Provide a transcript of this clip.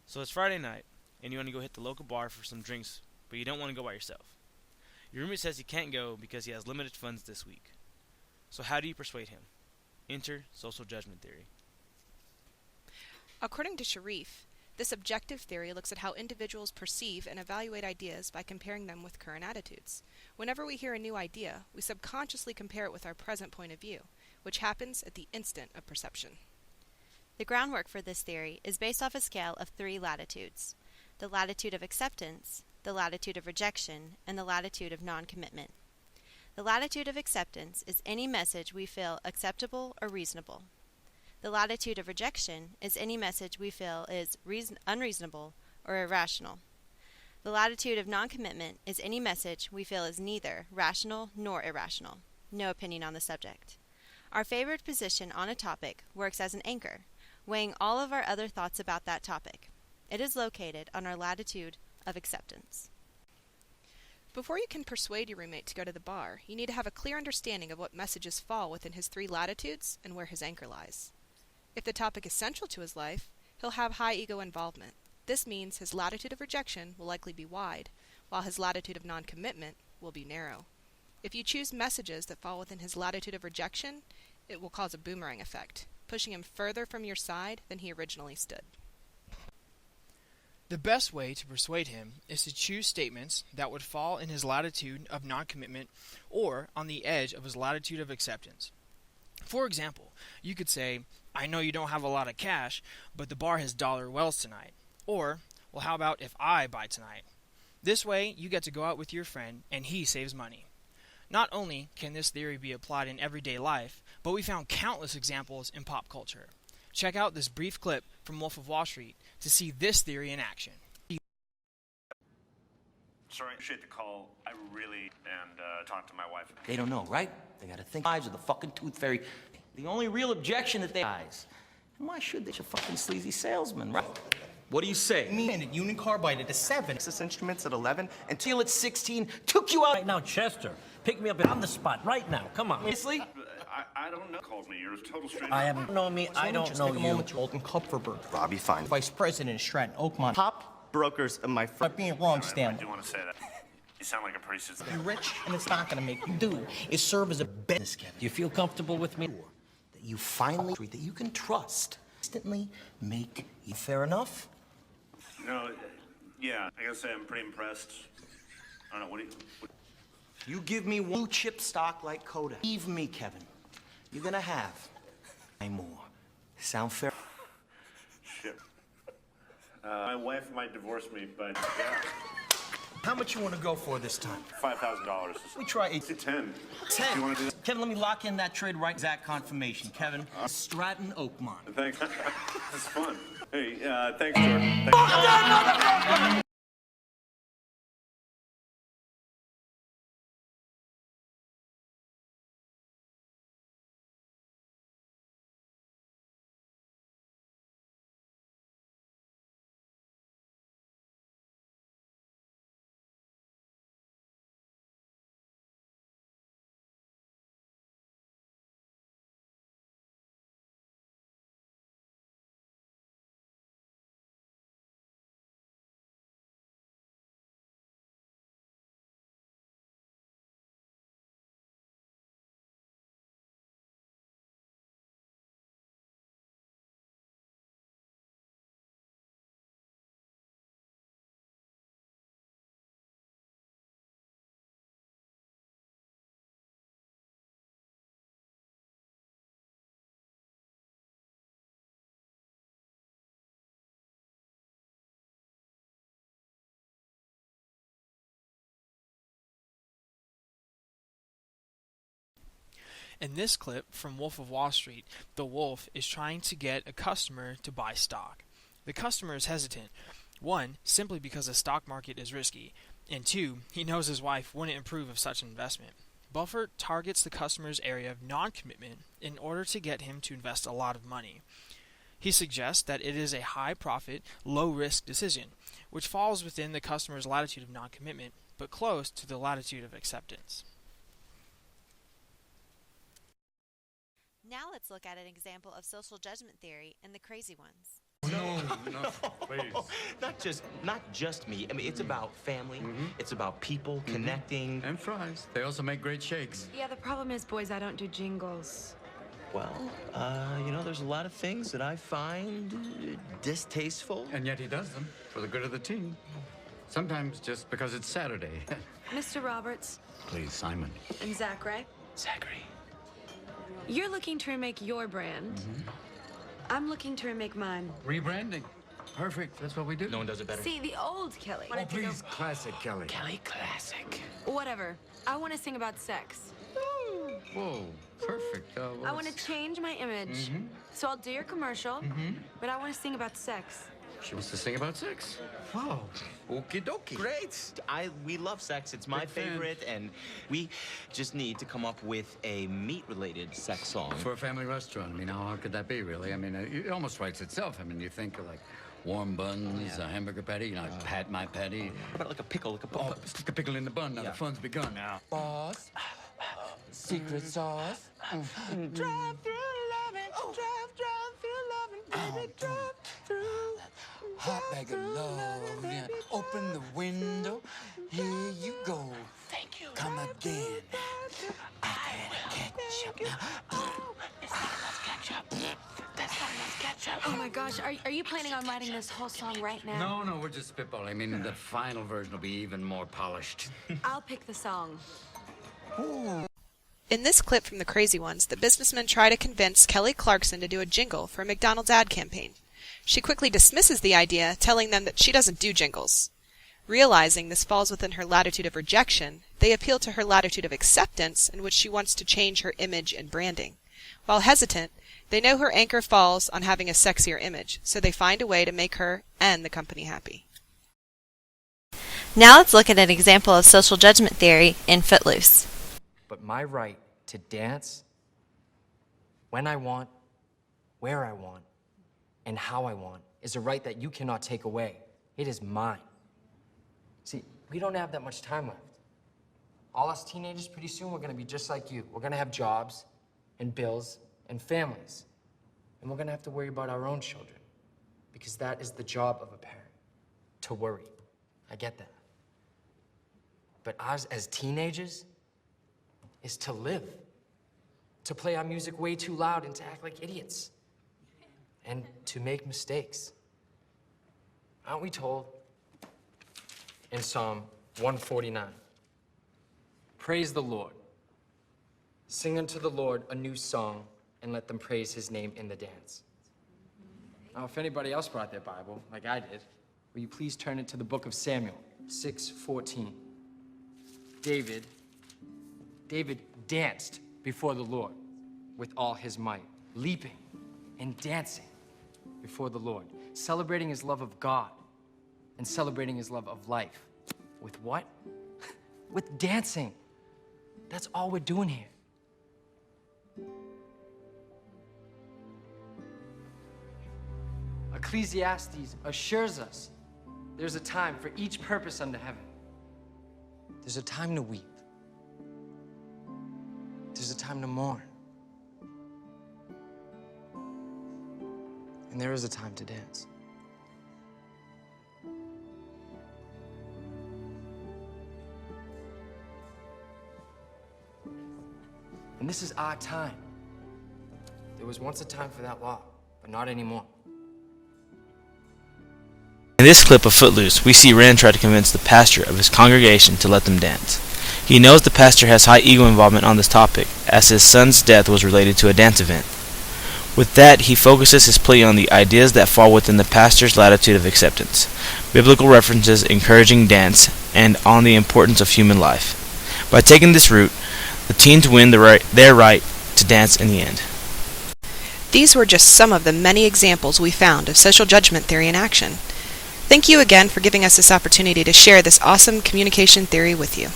So it's Friday night, and you want to go hit the local bar for some drinks, but you don't want to go by yourself. Your roommate says he can't go because he has limited funds this week. So how do you persuade him? Enter social judgment theory. According to Sharif, this objective theory looks at how individuals perceive and evaluate ideas by comparing them with current attitudes. Whenever we hear a new idea, we subconsciously compare it with our present point of view, which happens at the instant of perception. The groundwork for this theory is based off a scale of 3 latitudes: the latitude of acceptance, the latitude of rejection, and the latitude of non-commitment. The latitude of acceptance is any message we feel acceptable or reasonable. The latitude of rejection is any message we feel is unreasonable or irrational. The latitude of non-commitment is any message we feel is neither rational nor irrational. No opinion on the subject. Our favored position on a topic works as an anchor, weighing all of our other thoughts about that topic. It is located on our latitude of acceptance. Before you can persuade your roommate to go to the bar, you need to have a clear understanding of what messages fall within his 3 latitudes and where his anchor lies. If the topic is central to his life, he'll have high ego involvement. This means his latitude of rejection will likely be wide, while his latitude of non-commitment will be narrow. If you choose messages that fall within his latitude of rejection, it will cause a boomerang effect, pushing him further from your side than he originally stood. The best way to persuade him is to choose statements that would fall in his latitude of non-commitment or on the edge of his latitude of acceptance. For example, you could say, "I know you don't have a lot of cash, but the bar has dollar wells tonight." Or, "Well, how about if I buy tonight?" This way, you get to go out with your friend and he saves money. Not only can this theory be applied in everyday life, but we found countless examples in pop culture. Check out this brief clip from Wolf of Wall Street to see this theory in action. Sorry, I appreciate the call. I really talked to my wife. They don't know, right? They gotta think eyes of the fucking tooth fairy. The only real objection that they eyes. And why should they? Such a fucking sleazy salesman, right? What do you say? Me and Union Carbide at 7. Texas Instruments at 11. And Until at 16, took you out. Right now, Chester, pick me up on the spot right now. Come on. Honestly? I don't know. Calls me. You're a total stranger. I haven't know me. I don't know take a you. moment to Alton Kupferberg, Robbie, fine. Vice President of Stratton Oakmont. Top brokers of my friend. Being wrong, I Stanley. do want to say that. You sound like a pretty sincere. You're rich, and it's not gonna make you do is serve as a business, Kevin. Do you feel comfortable with me? That you finally, that you can trust, instantly make you fair enough? No, yeah, I gotta say I'm pretty impressed. I don't know, what do you... You give me one chip stock like Coda. Leave me, Kevin. You're gonna have more. Sound fair? Shit. My wife might divorce me, but yeah. How much you want to go for this time? $5,000. We try 8 to 10. 10. You want to do that? Kevin, let me lock in that trade right. Exact confirmation, Kevin. Stratton Oakmont. Thanks. That's fun. Hey, thanks, Jordan. Thanks. In this clip from Wolf of Wall Street, the wolf is trying to get a customer to buy stock. The customer is hesitant. 1, simply because the stock market is risky, and 2, he knows his wife wouldn't approve of such an investment. Buffett targets the customer's area of non-commitment in order to get him to invest a lot of money. He suggests that it is a high-profit, low-risk decision, which falls within the customer's latitude of non-commitment, but close to the latitude of acceptance. Now let's look at an example of social judgment theory in The Crazy Ones. No, please. Not just me. I mean, it's about family. It's about people connecting. And fries. They also make great shakes. Yeah, the problem is, boys, I don't do jingles. Well, there's a lot of things that I find distasteful. And yet he does them for the good of the team. Sometimes just because it's Saturday. Mr. Roberts. Please, Simon. And Zachary. Zachary. You're looking to remake your brand. I'm looking to remake mine. Rebranding. Perfect. That's what we do. No one does it better. See, the old Kelly. Oh, please, classic Kelly. Kelly Classic. Whatever. I want to sing about sex. Whoa, perfect. I want to change my image. So I'll do your commercial, but I want to sing about sex. She wants to sing about sex. Wow. Okie dokie. Great. We love sex. It's my Big fan. favorite, and we just need to come up with a meat-related sex song. For a family restaurant, I mean, how hard could that be, really? I mean, it almost writes itself. I mean, you think of like warm buns, a hamburger patty, pat my patty. How about like a pickle, Stick a pickle in the bun. Now the fun's begun. Now. Boss, secret sauce. Drive through loving, drive through loving, baby, drive through. Hot bag of love, yeah. Open the window, here you go. Thank you. Come again. I had ketchup now. It's not enough ketchup. That's not enough ketchup. Oh my gosh, are you planning on writing this whole song right now? No, we're just spitballing. I mean, the final version will be even more polished. I'll pick the song. In this clip from The Crazy Ones, the businessmen try to convince Kelly Clarkson to do a jingle for a McDonald's ad campaign. She quickly dismisses the idea, telling them that she doesn't do jingles. Realizing this falls within her latitude of rejection, they appeal to her latitude of acceptance, in which she wants to change her image and branding. While hesitant, they know her anchor falls on having a sexier image, so they find a way to make her and the company happy. Now let's look at an example of social judgment theory in Footloose. But my right to dance when I want, where I want, and how I want is a right that you cannot take away. It is mine. See, we don't have that much time left. All us teenagers, pretty soon, we're gonna be just like you. We're gonna have jobs and bills and families. And we're gonna have to worry about our own children. Because that is the job of a parent, to worry. I get that. But ours as teenagers is to live. To play our music way too loud and to act like idiots. And to make mistakes. Aren't we told in Psalm 149? Praise the Lord. Sing unto the Lord a new song, and let them praise his name in the dance. Now, if anybody else brought their Bible, like I did, will you please turn it to the book of Samuel, 6:14. David danced before the Lord with all his might, leaping and dancing before the Lord, celebrating his love of God and celebrating his love of life. With what? With dancing. That's all we're doing here. Ecclesiastes assures us there's a time for each purpose under heaven. There's a time to weep. There's a time to mourn. And there is a time to dance. And this is our time. There was once a time for that law, but not anymore. In this clip of Footloose, we see Ren try to convince the pastor of his congregation to let them dance. He knows the pastor has high ego involvement on this topic, as his son's death was related to a dance event. With that, he focuses his plea on the ideas that fall within the pastor's latitude of acceptance, biblical references encouraging dance, and on the importance of human life. By taking this route, the teens win their right to dance in the end. These were just some of the many examples we found of social judgment theory in action. Thank you again for giving us this opportunity to share this awesome communication theory with you.